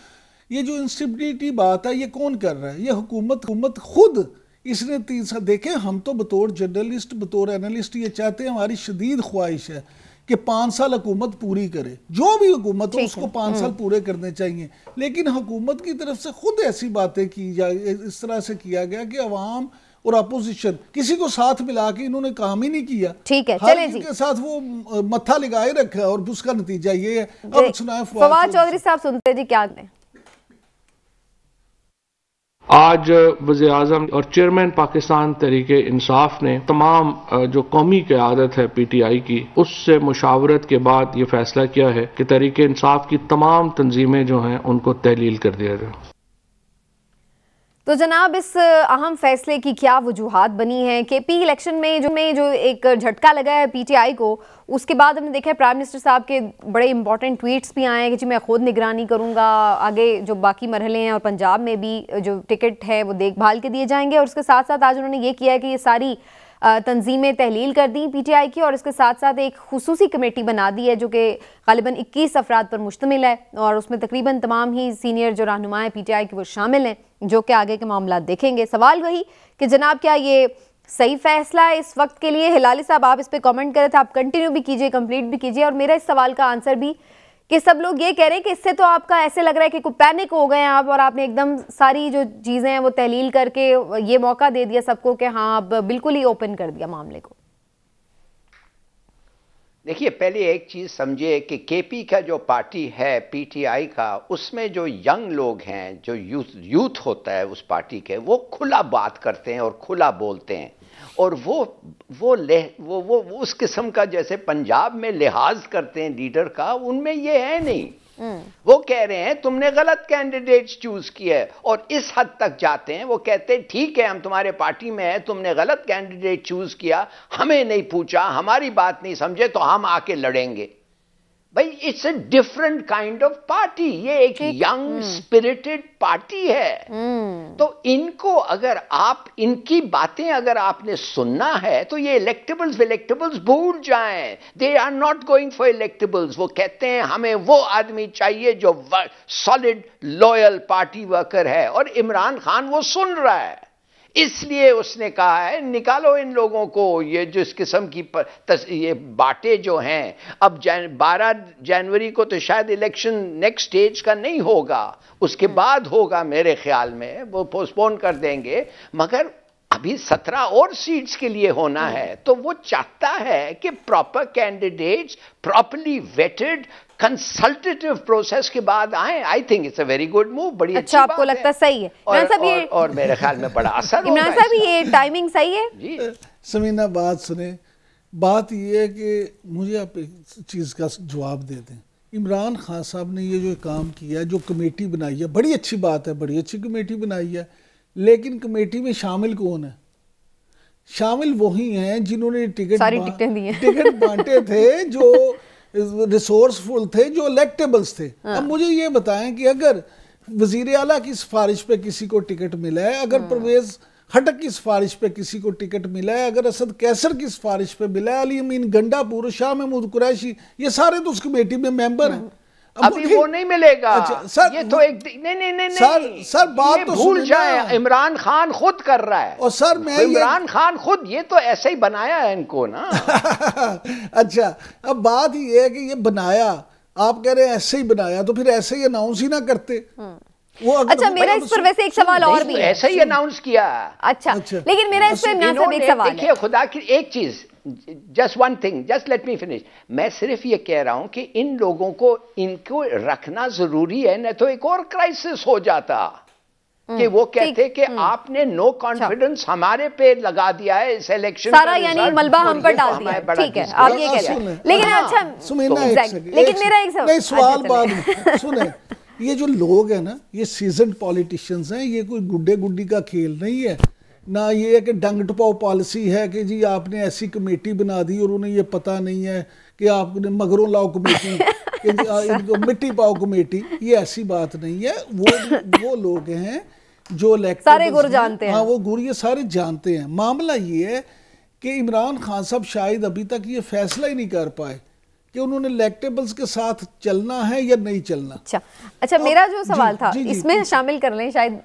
ये जो इंस्टेबिलिटी बात है, ये कौन कर रहा है? ये हुकूमत खुद। इसने 3 साल देखे, हम तो बतौर जर्नलिस्ट, बतौर एनालिस्ट ये चाहते हैं, हमारी शदीद ख्वाहिश है कि 5 साल हुकूमत पूरी करे, जो भी हुकूमत हो उसको 5 साल पूरे करने चाहिए। लेकिन हुकूमत की तरफ से खुद ऐसी बातें की जाए, इस तरह से किया गया कि अवाम और अपोजिशन किसी को साथ मिला के इन्होंने काम ही नहीं किया। ठीक है, चलें जी, के साथ वो मत्था लगाए रखा है, और उसका नतीजा ये है। अब सुनाए फवाद चौधरी साहब, सुनते जी क्या कहते हैं। आज वज़ीर-ए-आज़म और चेयरमैन पाकिस्तान तहरीके इंसाफ ने तमाम जो कौमी क़यादत है PTI की, उससे मुशावरत के बाद ये फैसला किया है कि तहरीके इंसाफ की तमाम तंजीमें जो हैं उनको तहलील कर दिया जाए। तो जनाब, इस अहम फैसले की क्या वजूहात बनी है? KP इलेक्शन में जो एक झटका लगा है PTI को, उसके बाद हमने देखा है प्राइम मिनिस्टर साहब के बड़े इंपॉर्टेंट ट्वीट्स भी आए हैं कि जी मैं खुद निगरानी करूंगा, आगे जो बाकी मरहले हैं और पंजाब में भी जो टिकट है वो देखभाल के दिए जाएंगे। और उसके साथ साथ आज उन्होंने ये किया है कि ये सारी तंजीमें तहलील कर दी PTI की, और इसके साथ साथ एक खुसूसी कमेटी बना दी है जो कि गालिबन 21 अफराद पर मुश्तमिल है, और उसमें तकरीबन तमाम ही सीनियर जो रहनुमा हैं PTI के वो शामिल हैं, जो कि आगे के मामला देखेंगे। सवाल वही कि जनाब क्या ये सही फैसला है इस वक्त के लिए? हिलाली साहब, आप इस पे कमेंट करे थे, आप कंटिन्यू भी कीजिए, कंप्लीट भी कीजिए। और मेरा इस सवाल का आंसर भी कि सब लोग ये कह रहे हैं कि इससे तो आपका ऐसे लग रहा है कि कोई पैनिक हो गए हैं आप, और आपने एकदम सारी जो चीज़ें हैं वो तहलील करके ये मौका दे दिया सबको कि हाँ अब बिल्कुल ही ओपन कर दिया मामले को। देखिए, पहले एक चीज़ समझिए कि KP का जो पार्टी है PTI का, उसमें जो यंग लोग हैं, जो यूथ होता है उस पार्टी के, वो खुला बात करते हैं और खुला बोलते हैं। और वो उस किस्म का जैसे पंजाब में लिहाज करते हैं लीडर का, उनमें ये है नहीं। वो कह रहे हैं तुमने गलत कैंडिडेट्स चूज किया है, और इस हद तक जाते हैं वो कहते हैं ठीक है हम तुम्हारे पार्टी में है, तुमने गलत कैंडिडेट चूज किया, हमें नहीं पूछा, हमारी बात नहीं समझे, तो हम आके लड़ेंगे। भाई, it's a different kind of party. ये एक यंग स्पिरिटेड पार्टी है। तो इनको अगर आप, इनकी बातें अगर आपने सुनना है तो ये इलेक्टेबल्स भूल जाएं। They are not going for electables. वो कहते हैं हमें वो आदमी चाहिए जो सॉलिड लॉयल पार्टी वर्कर है, और इमरान खान वो सुन रहा है। इसलिए उसने कहा है निकालो इन लोगों को। ये जिस किस्म की ये बातें जो हैं, अब 12 जनवरी को तो शायद इलेक्शन नेक्स्ट स्टेज का नहीं होगा, उसके बाद होगा मेरे ख्याल में, वो पोस्टपोन कर देंगे, मगर अभी 17 और सीट्स के लिए होना है। तो वो चाहता है कि proper candidates, properly vetted, consultative process के बाद आए, I think it's a very good move, बड़ी अच्छा आपको लगता है सही है इमरान साहब ये, और मेरे ख्याल में बड़ा असर इमरान साहब ये टाइमिंग सही है जी। समीना बात सुने, बात ये है कि मुझे आप एक चीज़ का जवाब दे दें। इमरान खान साहब ने ये जो काम किया है, जो कमेटी बनाई है, बड़ी अच्छी बात है, बड़ी अच्छी कमेटी बनाई है, लेकिन कमेटी में शामिल कौन है? शामिल वही हैं जिन्होंने टिकट बांटे थे, जो रिसोर्सफुल थे, जो इलेक्टेबल्स थे। अब मुझे ये बताएं कि अगर वजीर आला की सिफारिश पे किसी को टिकट मिला है, अगर परवेज खटक की सिफारिश पे किसी को टिकट मिला है, अगर असद कैसर की सिफारिश पे मिला है, अली अमीन गंडापुर, शाह महमूद कुरैशी, ये सारे तो उस कमेटी में मेंबर हैं। अभी वो नहीं मिलेगा। अच्छा, सर, ये तो एक नहीं सर बात तो भूल जाए, इमरान खान खुद कर रहा है। और सर मैं इमरान खान खुद ये तो ऐसे ही बनाया है इनको ना। अच्छा, अब बात ये है कि ये बनाया, आप कह रहे हैं ऐसे ही बनाया, तो फिर ऐसे ही अनाउंस ही ना करते वो। अच्छा मेरा इस पर वैसे एक सवाल और भी है। ऐसे ही अनाउंस किया। अच्छा लेकिन मेरा इस पर एक सवाल है। देखिए खुदा की एक चीज, just one thing, just let me finish. मैं सिर्फ ये कह रहा हूं कि इन लोगों को इनको रखना जरूरी है, नहीं तो एक और क्राइसिस हो जाता कि वो कहते कि आपने नो कॉन्फिडेंस हमारे पे लगा दिया है इस इलेक्शन, सारा यानी मलबा हम पर डाल दिया। ठीक है आप ये कह रहे हैं, लेकिन अच्छा लेकिन मेरा एक सवाल बाद सुने, ये जो लोग हैं ना, ये सीजन्ड पॉलिटिशियंस हैं, ये कोई गुड्डे गुड्डी का खेल नहीं है ना। ये है कि डंग टपाओ पॉलिसी है कि जी आपने ऐसी कमेटी बना दी और उन्हें ये पता नहीं है कि आपने मगरों लाओ कमेटी कि इनको मिट्टी पाओ कमेटी, ये ऐसी बात नहीं है। वो लोग हैं जो इलेक्टेड सारे गुर जानते हैं। हाँ वो गुर ये सारे जानते हैं। मामला ये है कि इमरान खान साहब शायद अभी तक ये फैसला ही नहीं कर पाए कि उन्होंने इलेक्टेबल्स के साथ चलना है या नहीं चलना। अच्छा मेरा जो सवाल था इसमें शामिल कर लें, शायद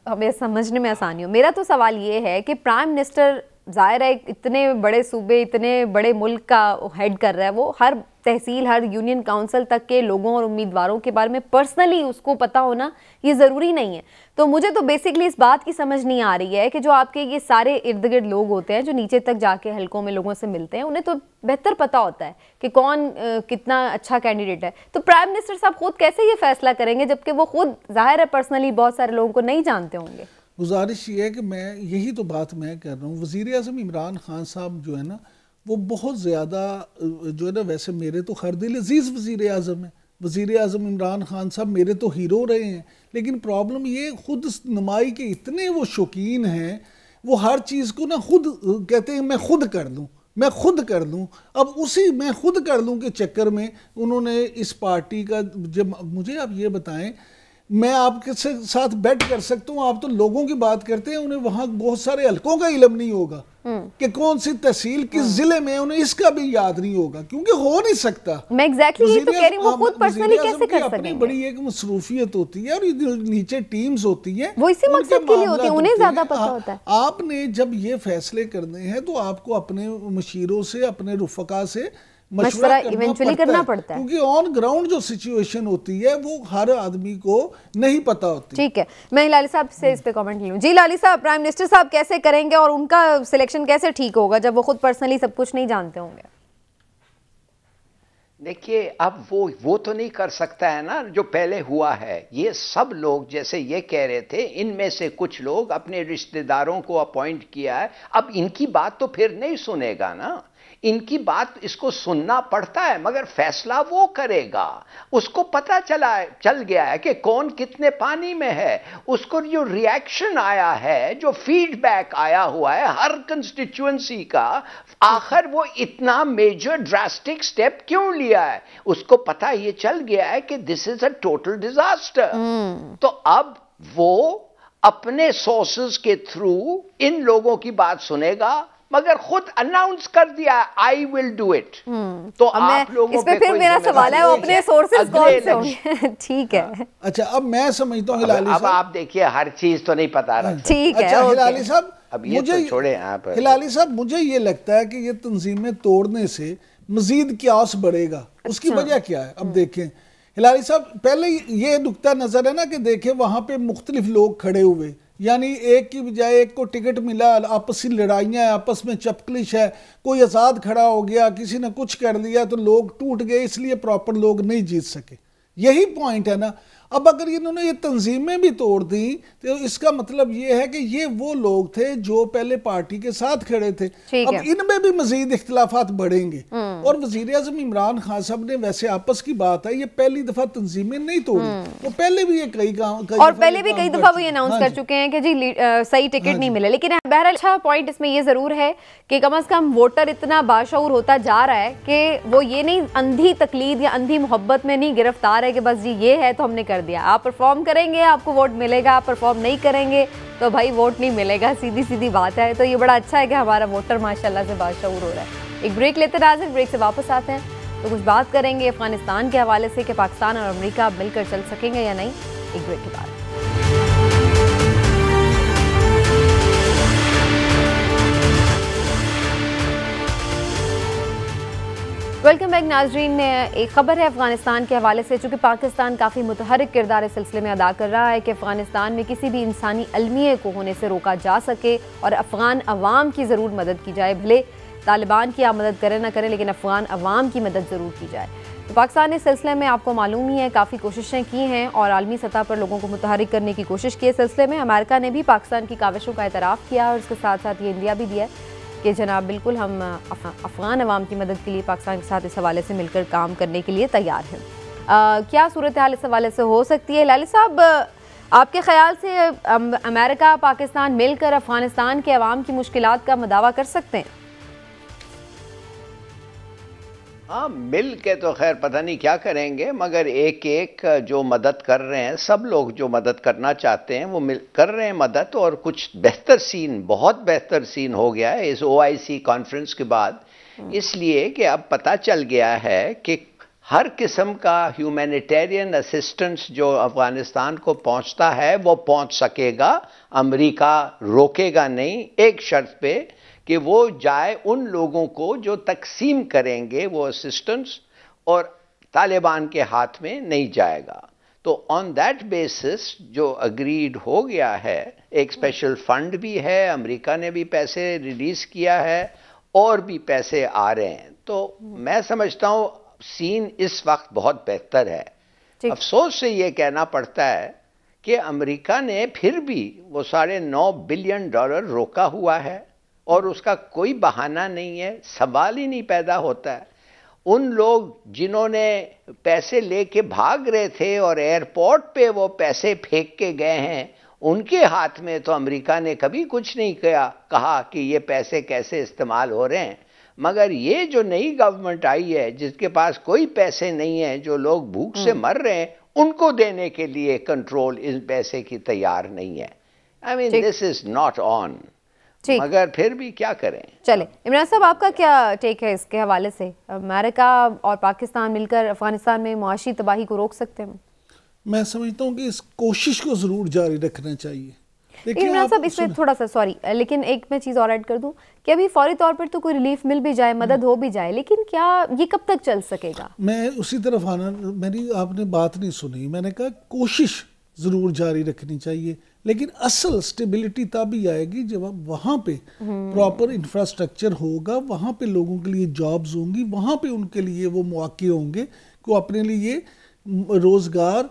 हमें समझने में आसानी हो। मेरा तो सवाल ये है कि प्राइम मिनिस्टर ज़ाहिर है इतने बड़े सूबे, इतने बड़े मुल्क का हेड कर रहा है, वो हर तहसील, हर यूनियन काउंसिल तक के लोगों और उम्मीदवारों के बारे में पर्सनली उसको पता होना ये ज़रूरी नहीं है। तो मुझे तो बेसिकली इस बात की समझ नहीं आ रही है कि जो आपके ये सारे इर्द गिर्द लोग होते हैं, जो नीचे तक जाके हलकों में लोगों से मिलते हैं, उन्हें तो बेहतर पता होता है कि कौन कितना अच्छा कैंडिडेट है। तो प्राइम मिनिस्टर साहब खुद कैसे ये फैसला करेंगे जबकि वो खुद ज़ाहिर है पर्सनली बहुत सारे लोगों को नहीं जानते होंगे? गुजारिश ये है कि मैं यही तो बात मैं कर रहा हूँ, वज़ीर आज़म इमरान खान साहब जो है ना, वो बहुत ज़्यादा जो है ना, वैसे मेरे तो हर दिल अजीज़ वज़ीर आज़म है। वज़ीर आज़म इमरान खान साहब मेरे तो हीरो रहे हैं, लेकिन प्रॉब्लम ये खुद नुमाई के इतने वो शौकीन हैं, वो हर चीज़ को ना खुद कहते हैं मैं खुद कर लूँ, मैं खुद कर लूँ। अब उसी मैं खुद कर लूँ के चक्कर में उन्होंने इस पार्टी का, जब मुझे आप ये बताएं, मैं आपके साथ बैठ कर सकता हूँ, आप तो लोगों की बात करते हैं, उन्हें वहाँ बहुत सारे हलकों का इल्म नहीं होगा कि कौन सी तहसील किस जिले में, उन्हें इसका भी याद नहीं होगा, क्योंकि हो नहीं सकता। मैं एग्जैक्टली ये तो कह रही हूँ, वो खुद पर्सनली कैसे कर सकेंगे? बड़ी एक मसरूफियत होती है और नीचे टीम्स होती है, वो इसी मकसद के लिए होती है, उन्हें ज्यादा पता होता है। आपने जब ये फैसले करने हैं तो आपको अपने मशीरों से, अपने रुफका से मशवरा इवेंचुअली करना पड़ता है, क्योंकि ऑन ग्राउंड जो सिचुएशन होती है वो हर आदमी को नहीं पता होती। ठीक है, मैं लाली साहब से इस पे कमेंट लूँ। जी लाली साहब, प्राइम मिनिस्टर साहब कैसे करेंगे और उनका सिलेक्शन कैसे ठीक होगा जब वो खुद पर्सनली सब कुछ नहीं जानते होंगे? देखिए, अब वो तो नहीं कर सकता है ना जो पहले हुआ है। ये सब लोग जैसे ये कह रहे थे, इनमें से कुछ लोग अपने रिश्तेदारों को अपॉइंट किया है, अब इनकी बात तो फिर नहीं सुनेगा ना, इनकी बात इसको सुनना पड़ता है, मगर फैसला वो करेगा। उसको पता चल गया है कि कौन कितने पानी में है। उसको जो रिएक्शन आया है, जो फीडबैक आया हुआ है हर कंस्टिट्यूएंसी का, आखिर वो इतना मेजर ड्रास्टिक स्टेप क्यों लिया है, उसको पता ये चल गया है कि this is a total disaster. तो अब वो अपने सोर्सेज के थ्रू इन लोगों की बात सुनेगा, मगर खुद अनाउंस कर दिया आई विल डू इट। तो आप लोगों पे फिर मेरा सवाल है, वो अपने सोर्सेज कौन से होंगे? ठीक है, अच्छा अब मैं समझता हूँ हिलाली साहब, अब आप देखिए हर चीज तो नहीं पता रहा। ठीक है, अच्छा हिलाली साहब, अब ये तो छोड़े आप। हिलाली साहब, मुझे ये लगता है कि ये तंजीमें तोड़ने से मजीद क्यास बढ़ेगा। उसकी वजह क्या है? अब देखें हिलाली साहब, पहले ये नुकता नजर है ना कि देखें वहां पे मुख्तलिफ लोग खड़े हुए, यानी एक की बजाय एक को टिकट मिला, आपसी लड़ाइयाँ है, आपस में चपकलिश है, कोई आज़ाद खड़ा हो गया, किसी ने कुछ कर लिया तो लोग टूट गए, इसलिए प्रॉपर लोग नहीं जीत सके। यही पॉइंट है ना। अब अगर इन्होंने ये तंजीमें भी तोड़ दी तो इसका मतलब ये है कि ये वो लोग थे जो पहले पार्टी के साथ खड़े थे। अब इनमें भी मजीद इख्तिलाफात बढ़ेंगे। और वजीर आज़म इमरान खान साहब ने, वैसे आपस की बात है, ये पहली दफा तंजीमें नहीं तोड़ी, वो पहले भी ये कई दफा वो अनाउंस कर चुके हैं कि जी सही टिकट नहीं मिले। लेकिन बहरहाल अच्छा पॉइंट इसमें ये जरूर है कि कम से कम वोटर इतना बाशऊर होता जा रहा है कि वो ये नहीं अंधी तकलीद या अंधी मोहब्बत में नहीं गिरफ्तार है कि बस जी ये है तो हमने कर दिया। आप परफॉर्म करेंगे आपको वोट मिलेगा, आप परफॉर्म नहीं करेंगे तो भाई वोट नहीं मिलेगा, सीधी सीधी बात है। तो ये बड़ा अच्छा है कि हमारा वोटर माशाल्लाह से बाशऊर हो रहा है। एक ब्रेक लेते नाज़रीन, ब्रेक से वापस आते हैं तो कुछ बात करेंगे अफगानिस्तान के हवाले से कि पाकिस्तान और अमेरिका मिलकर चल सकेंगे या नहीं, एक ब्रेक के बाद। वेलकम बैक नाजरीन। एक खबर है अफगानिस्तान के हवाले से, चूँकि पाकिस्तान काफ़ी मुतहरिक किरदार इस सिलसिले में अदा कर रहा है कि अफगानिस्तान में किसी भी इंसानी अलमिये को होने से रोका जा सके और अफगान अवाम की ज़रूर मदद की जाए। भले तालिबान की आप मदद करें ना करें, लेकिन अफगान अवाम की मदद ज़रूर की जाए। तो पाकिस्तान ने इस सिलसिले में आपको मालूम ही है काफ़ी कोशिशें की हैं और आलमी सतह पर लोगों को मुतहरिक करने की कोशिश की। इस सिलसिले में अमेरिका ने भी पाकिस्तान की काविशों का एतराफ़ किया और इसके साथ साथ ये इंडिया भी दिया कि जनाब बिल्कुल हम अफ़गान अवाम की मदद के लिए पाकिस्तान के साथ इस हवाले से मिलकर काम करने के लिए तैयार हैं। क्या सूरत हाल इस हवाले से हो सकती है? लाली साहब, आपके ख्याल से अमेरिका पाकिस्तान मिलकर अफ़गानिस्तान के अवाम की मुश्किलात का मदावा कर सकते हैं? हाँ, मिल के तो खैर पता नहीं क्या करेंगे, मगर एक एक जो मदद कर रहे हैं, सब लोग जो मदद करना चाहते हैं वो मिल कर रहे हैं मदद। और कुछ बेहतर सीन, बहुत बेहतर सीन हो गया है इस OIC कॉन्फ्रेंस के बाद, इसलिए कि अब पता चल गया है कि हर किस्म का ह्यूमैनिटेरियन असिस्टेंस जो अफगानिस्तान को पहुंचता है वो पहुंच सकेगा। अमेरिका रोकेगा नहीं, एक शर्त पे कि वो जाए उन लोगों को जो तकसीम करेंगे वो असिस्टेंस, और तालिबान के हाथ में नहीं जाएगा। तो ऑन दैट बेसिस जो अग्रीड हो गया है, एक स्पेशल फंड भी है, अमेरिका ने भी पैसे रिलीज किया है और भी पैसे आ रहे हैं। तो मैं समझता हूँ सीन इस वक्त बहुत बेहतर है। अफसोस से ये कहना पड़ता है कि अमेरिका ने फिर भी वो $9.5 बिलियन रोका हुआ है और उसका कोई बहाना नहीं है, सवाल ही नहीं पैदा होता है। उन लोग जिन्होंने पैसे लेके भाग रहे थे और एयरपोर्ट पे वो पैसे फेंक के गए हैं, उनके हाथ में तो अमेरिका ने कभी कुछ नहीं कहा कि ये पैसे कैसे इस्तेमाल हो रहे हैं। मगर ये जो नई गवर्नमेंट आई है जिसके पास कोई पैसे नहीं है, जो लोग भूख से मर रहे हैं, उनको देने के लिए कंट्रोल इस पैसे की तैयार नहीं है। I mean this is not on, मगर फिर भी क्या करें। चले इमरान साहब, आपका क्या टेक है इसके हवाले से? अमेरिका और पाकिस्तान मिलकर अफगानिस्तान में मुआशी तबाही को रोक सकते हैं? मैं समझता हूँ कि इस कोशिश को जरूर जारी रखना चाहिए। इमरान साहब, इसमें थोड़ा सा सॉरी, लेकिन एक मैं चीज़ और ऐड कर दूं कि अभी फौरी तौर पर तो कोई रिलीफ मिल भी जाए, मदद हो भी जाए, लेकिन क्या ये कब तक चल सकेगा? मैं उसी तरफ आना, मेरी आपने बात नहीं सुनी। मैंने कहा कोशिश ज़रूर जारी रखनी चाहिए, लेकिन असल स्टेबिलिटी तभी आएगी जब वहाँ पे प्रॉपर इंफ्रास्ट्रक्चर होगा, वहाँ पे लोगों के लिए जॉब्स होंगी, वहाँ पे उनके लिए वो मौके होंगे कि अपने लिए रोज़गार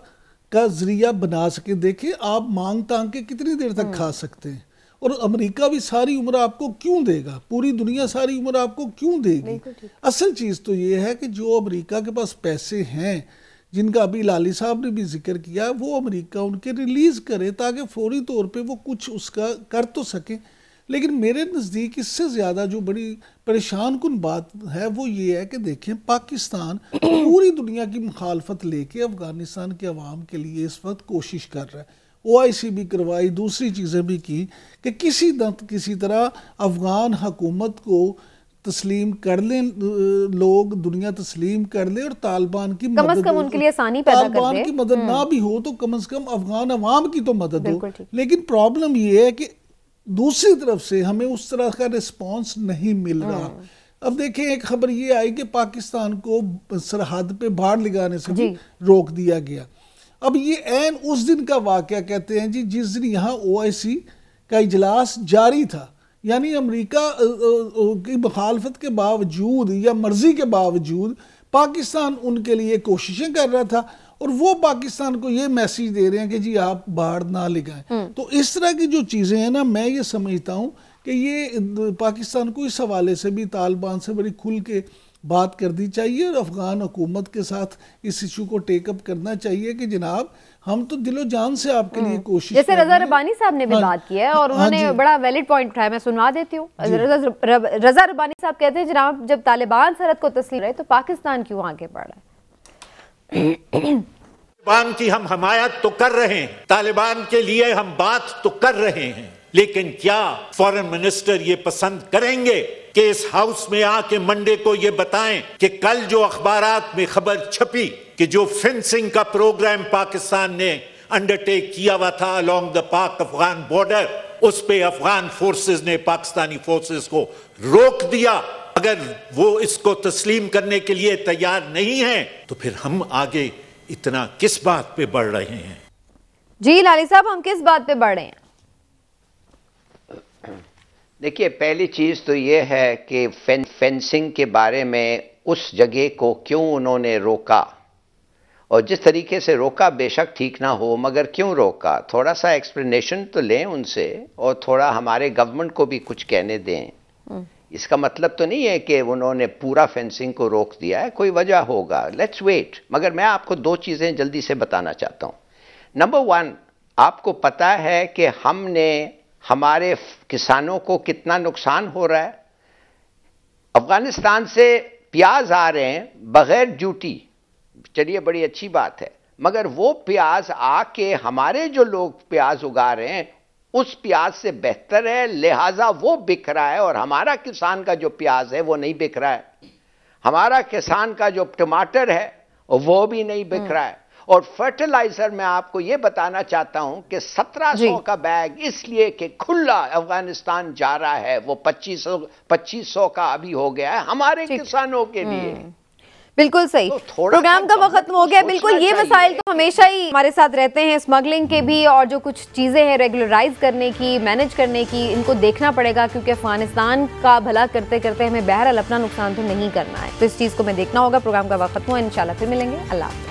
का जरिया बना सके। देखिए, आप मांग तांग के कितनी देर तक खा सकते हैं, और अमेरिका भी सारी उम्र आपको क्यों देगा, पूरी दुनिया सारी उम्र आपको क्यों देगी? असल चीज़ तो ये है कि जो अमेरिका के पास पैसे हैं, जिनका अभी लाली साहब ने भी जिक्र किया, वो अमेरिका उनके रिलीज़ करे ताकि फौरी तौर पे वो कुछ उसका कर तो सके। लेकिन मेरे नज़दीक इससे ज़्यादा जो बड़ी परेशान कुन बात है वो ये है कि देखें, पाकिस्तान पूरी दुनिया की मुखालफत लेके अफ़गानिस्तान के अवाम के लिए इस वक्त कोशिश कर रहा है। OIC भी करवाई, दूसरी चीज़ें भी की कि किसी तरह अफ़गान हुकूमत को तस्लीम कर लें, लोग दुनिया तस्लीम कर ले और तालिबान की कम से कम उनके लिए आसानी पैदा कर दे। तालिबान की मदद ना भी हो तो कम से कम अफगान अवाम की तो मदद हो। लेकिन प्रॉब्लम ये है कि दूसरी तरफ से हमें उस तरह का रिस्पांस नहीं मिल रहा। अब देखें, एक खबर ये आई कि पाकिस्तान को सरहद पे बाढ़ लगाने से भी रोक दिया गया। अब ये ऐन उस दिन का वाकया कहते हैं जी जिस दिन यहाँ OIC का इजलास जारी था, यानी अमेरिका की मुखालफत के बावजूद या मर्जी के बावजूद पाकिस्तान उनके लिए कोशिशें कर रहा था, और वो पाकिस्तान को ये मैसेज दे रहे हैं कि जी आप बाढ़ ना लगाएं। तो इस तरह की जो चीज़ें हैं ना, मैं ये समझता हूँ कि ये पाकिस्तान को इस हवाले से भी तालिबान से बड़ी खुल के बात करनी चाहिए और अफगान हुकूमत के साथ इस इशू को टेकअप करना चाहिए कि जनाब हम तो दिलो जान से आपके लिए कोशिश, जैसे रजा रब्बानी साहब ने भी बात की है और उन्होंने बड़ा वैलिड पॉइंट उठाया, मैं सुनवा देती हूँ। रजा रब्बानी साहब कहते हैं जनाब जब तालिबान सरहद को तस्लीम रहे तो पाकिस्तान क्यों आगे बढ़ रहा है? तालिबान की हम हमायत तो कर रहे हैं, तालिबान के लिए हम बात तो कर रहे हैं, लेकिन क्या फॉरेन मिनिस्टर ये पसंद करेंगे कि इस हाउस में आके मंडे को ये बताएं कि कल जो अखबारात में खबर छपी कि जो फेंसिंग का प्रोग्राम पाकिस्तान ने अंडरटेक किया हुआ था अलोंग द पाक अफगान बॉर्डर, उस पे अफगान फोर्सेस ने पाकिस्तानी फोर्सेस को रोक दिया। अगर वो इसको तस्लीम करने के लिए तैयार नहीं है तो फिर हम आगे इतना किस बात पे बढ़ रहे हैं? जी लाली साहब, हम किस बात पे बढ़ रहे हैं? देखिए, पहली चीज़ तो ये है कि फेंसिंग के बारे में उस जगह को क्यों उन्होंने रोका, और जिस तरीके से रोका बेशक ठीक ना हो, मगर क्यों रोका, थोड़ा सा एक्सप्लेनेशन तो लें उनसे और थोड़ा हमारे गवर्नमेंट को भी कुछ कहने दें। इसका मतलब तो नहीं है कि उन्होंने पूरा फेंसिंग को रोक दिया है, कोई वजह होगा, लेट्स वेट। मगर मैं आपको दो चीज़ें जल्दी से बताना चाहता हूँ। नंबर वन, आपको पता है कि हमने हमारे किसानों को कितना नुकसान हो रहा है। अफगानिस्तान से प्याज आ रहे हैं बगैर ड्यूटी, चलिए बड़ी अच्छी बात है, मगर वो प्याज आके हमारे जो लोग प्याज उगा रहे हैं उस प्याज से बेहतर है, लिहाजा वो बिक रहा है, और हमारा किसान का जो प्याज है वो नहीं बिक रहा है। हमारा किसान का जो टमाटर है वो भी नहीं बिक रहा है। और फर्टिलाइजर मैं आपको ये बताना चाहता हूं कि 1700 का बैग इसलिए कि खुला अफगानिस्तान जा रहा है, वो 2500 का अभी हो गया है हमारे किसानों के लिए। बिल्कुल सही। तो प्रोग्राम का वक्त खत्म हो गया। बिल्कुल, ये मसाइल तो हमेशा ही हमारे साथ रहते हैं, स्मगलिंग के भी, और जो कुछ चीज़ें हैं रेगुलराइज करने की, मैनेज करने की, इनको देखना पड़ेगा, क्योंकि अफगानिस्तान का भला करते करते हमें बहरहाल अपना नुकसान तो नहीं करना है, तो इस चीज़ को हमें देखना होगा। प्रोग्राम का वक्त खत्म हुआ, इंशाल्लाह फिर मिलेंगे। अल्लाह।